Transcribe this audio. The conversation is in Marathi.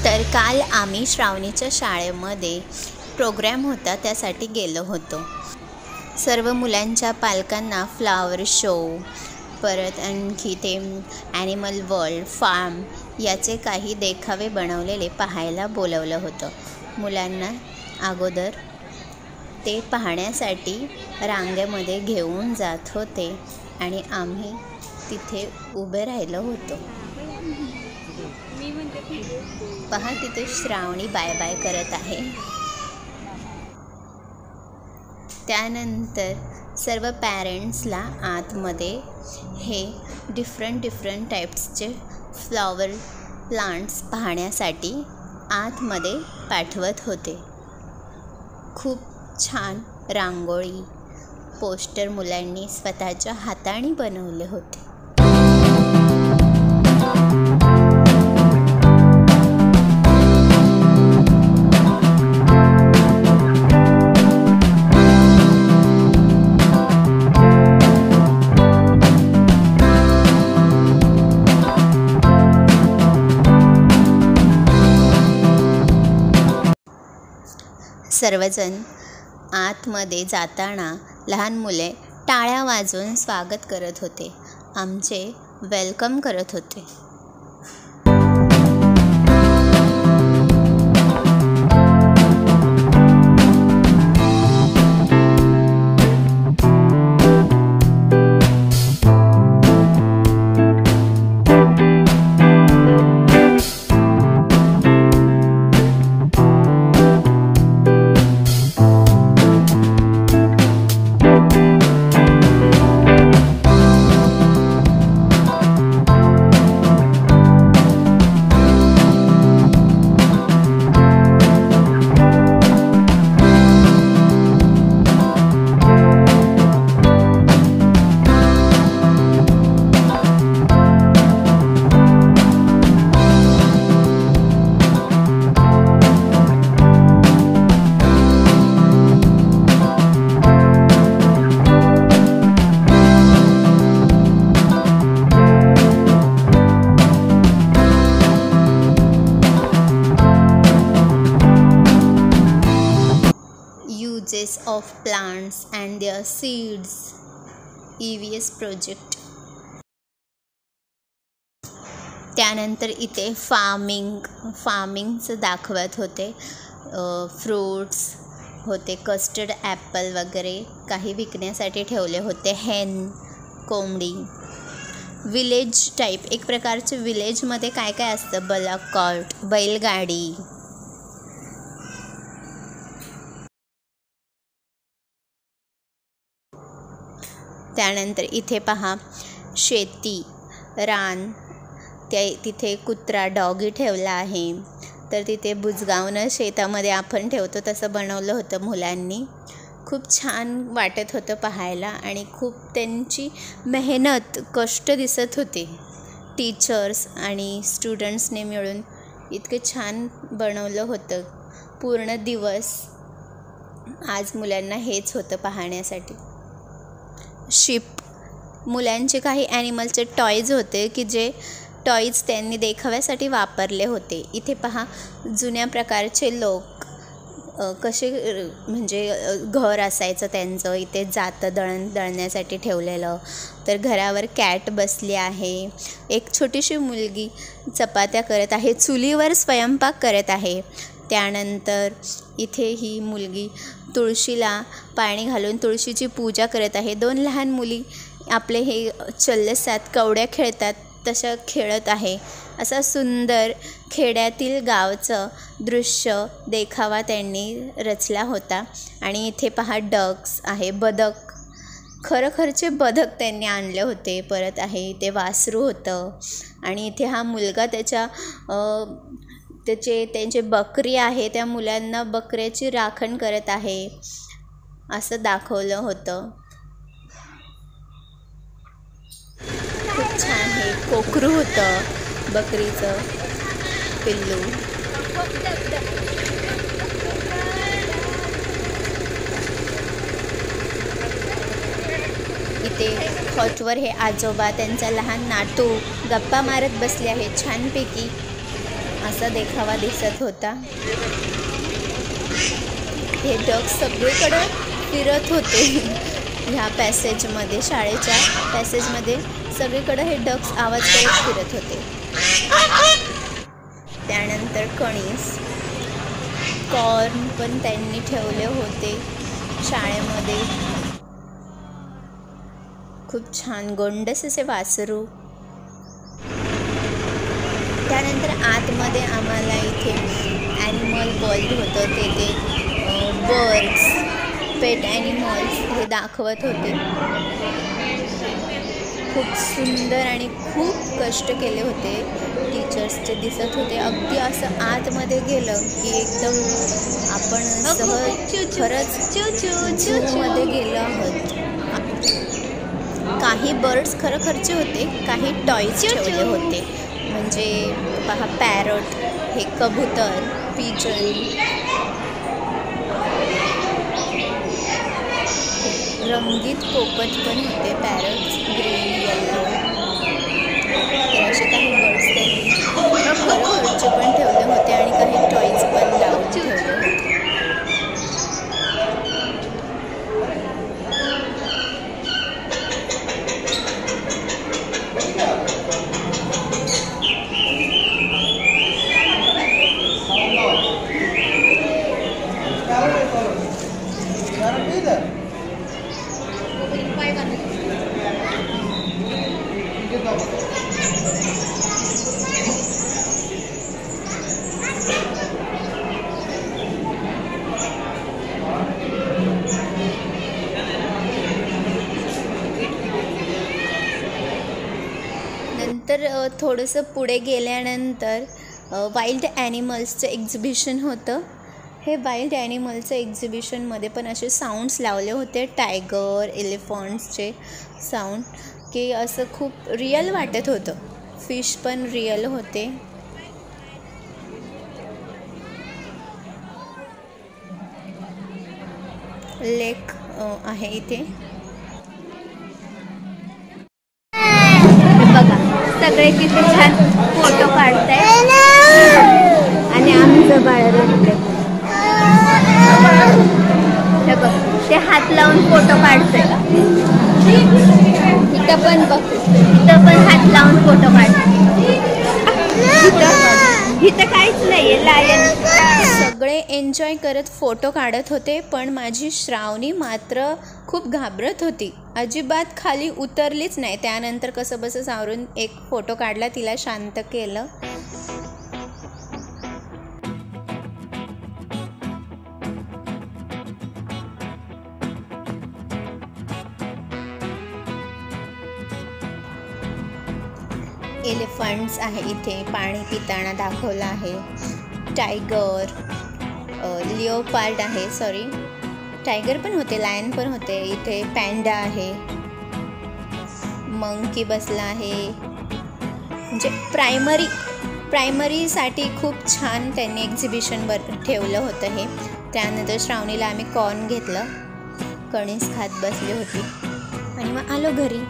तर काल आम्ही श्रावणीच्या शाळेमध्ये प्रोग्राम होता त्यासाठी गेलो होतो। सर्व मुलांच्या पालकांना फ्लावर शो, परत आणखी ते ॲनिमल वर्ल्ड, फार्म याचे काही देखावे बनवलेले पाहायला बोलवलं होतं। मुलांना अगोदर ते पाहण्यासाठी रांगेमध्ये घेऊन जात होते आणि आम्ही तिथे उभे राहिलो होतो। पहा तिथे श्रावणी बाय बाय करत आहे। त्यानंतर सर्व पॅरेंट्सला आतमध्ये हे डिफरंट टाइप्सचे फ्लॉवर प्लांट्स पाहण्यासाठी आतमध्ये पाठवत होते। खूप छान रांगोळी, पोस्टर मुलांनी स्वतःच्या हाताने बनवले होते। सर्वजण आतमध्ये जाताना लहान मुले टाळ्या वाजवून स्वागत करत होते, आमचे वेलकम करत होते। Uses of plants and their seeds, EVS project. त्यानंतर इथे फार्मिंगचं दाखवत होते। फ्रूट्स होते, कस्टर्ड ॲपल वगैरे काही विकण्यासाठी ठेवले होते। हेन, कोंबडी, विलेज टाईप एक प्रकारचे विलेजमध्ये काय काय असतं, बलक कॉर्ट, बैलगाडी। त्यानंतर इथे पहा शेती, रान, तिथे कुत्रा डॉगी ठेवला आहे। तर तिथे बुजगावनं शेतामध्ये आपण ठेवतो तसं बनवलं होतं मुलांनी। खूप छान वाटत होतं पाहायला आणि खूप त्यांची मेहनत, कष्ट दिसत होते। टीचर्स आणि स्टुडंट्सने मिळून इतकं छान बनवलं होतं। पूर्ण दिवस आज मुलांना हेच होतं पाहण्यासाठी। शिप, मुलांचे काही ॲनिमलचे टॉयज होते की जे टॉयज त्यांनी देखाव्यासाठी वापरले होते। इथे पहा जुन्या प्रकारचे लोक कसे म्हणजे घर असायचं त्यांचं, इथे जातं दळण्यासाठी ठेवलेलं। तर घरावर कॅट बसली आहे, एक छोटीशी मुलगी चपात्या करत आहे, चुलीवर स्वयंपाक करत आहे। त्यानंतर इथे ही मुलगी तुळशीला पाणी घालून तुळशीची पूजा करत आहे। दोन लहान मुली आपले हे चल्लसात कवड्या खेळतात तसं खेळत आहे। असा सुंदर खेड्यातील गावचं दृश्य देखावा त्यांनी रचला होता। आणि इथे पहा डक्स आहे, बदक, खरखरचे बदक त्यांनी आणले होते। परत आहे इथे वासरू होतं आणि इथे हा मुलगा त्यांचे बकरी आहे, त्या मुलांना बकऱ्याची राखण करत आहे असं दाखवलं होतं। खूप छान हे कोकरू होतं, बकरीचं पिल्लू। इथे खॉटवर हे आजोबा त्यांचा लहान नातू गप्पा मारत बसले आहेत छानपैकी। असा देखावा दिसत होता। हे डक्स सगळीकडे फिरत होते ह्या पॅसेजमध्ये, शाळेच्या पॅसेजमध्ये सगळीकडे हे डक्स आवाज करत फिरत होते। त्यानंतर कणीस, कॉर्न पण त्यांनी ठेवले होते शाळेमध्ये। खूप छान गोंडस असे वासरू। त्यानंतर आतमध्ये आम्हाला इथे ॲनिमल वर्ल्ड होतं, ते बर्ड्स, पेट ॲनिमल्स हे दाखवत होते। खूप सुंदर आणि खूप कष्ट केले होते टीचर्सचे दिसत होते। अगदी असं आतमध्ये गेलं की एकदम आपण सहज खरंच झूमध्ये गेलो आहोत। काही बर्ड्स खरोखरचे होते, काही टॉयज ठेवले होते, म्हणजे पहा पॅरट, हे कबूतर, पिजन, रंगीत पोपट पण होते, पॅरट्स ग्रीन येलो। तर असे काही बर्ड्स त्यांनी खरोखरचे पण ठेवले होते आणि काही टॉयज पण लावून ठेवले होते। नंतर थोडंसं पुढे गेल्यानंतर वाईल्ड ॲनिमल्सचं एक्झिबिशन होतं। हे वाईल्ड ॲनिमल्सचं एक्झिबिशनमध्ये पण असे साऊंड्स लावले होते, टायगर, एलिफंट्सचे साऊंड, की असं खूप रिअल वाटत होतं। फिश पण रिअल होते। लेक आहे इथे, बघा सगळे किती छान फोटो काढताय आणि आमचं बाळ रडतंय। ते हात लावून फोटो काढतंय, इथं पण बघ, इथं पण हात लावून फोटो काढतंय। इथं काहीच नाहीये, लायन। सगळे एन्जॉय करत फोटो काढत होते, पण माझी श्रावणी मात्र खूप घाबरत होती, अजिबात खाली उतरलीच नाही। त्यानंतर कसं बसं सावरून एक फोटो काढला, तिला शांत केलं। एलिफंट्स आहे इथे, पाणी पिताना दाखवलं आहे। टायगर, लिओपार्ड आहे, सॉरी टायगर पण होते, लायन पण होते। इथे पॅन्डा आहे, मंकी बसला आहे। म्हणजे प्रायमरीसाठी खूप छान त्यांनी एक्झिबिशन ठेवलं होतं हे। त्यानंतर श्रावणीला आम्ही कॉर्न घेतलं, कणीस खात बसली होती आणि मग आलो घरी।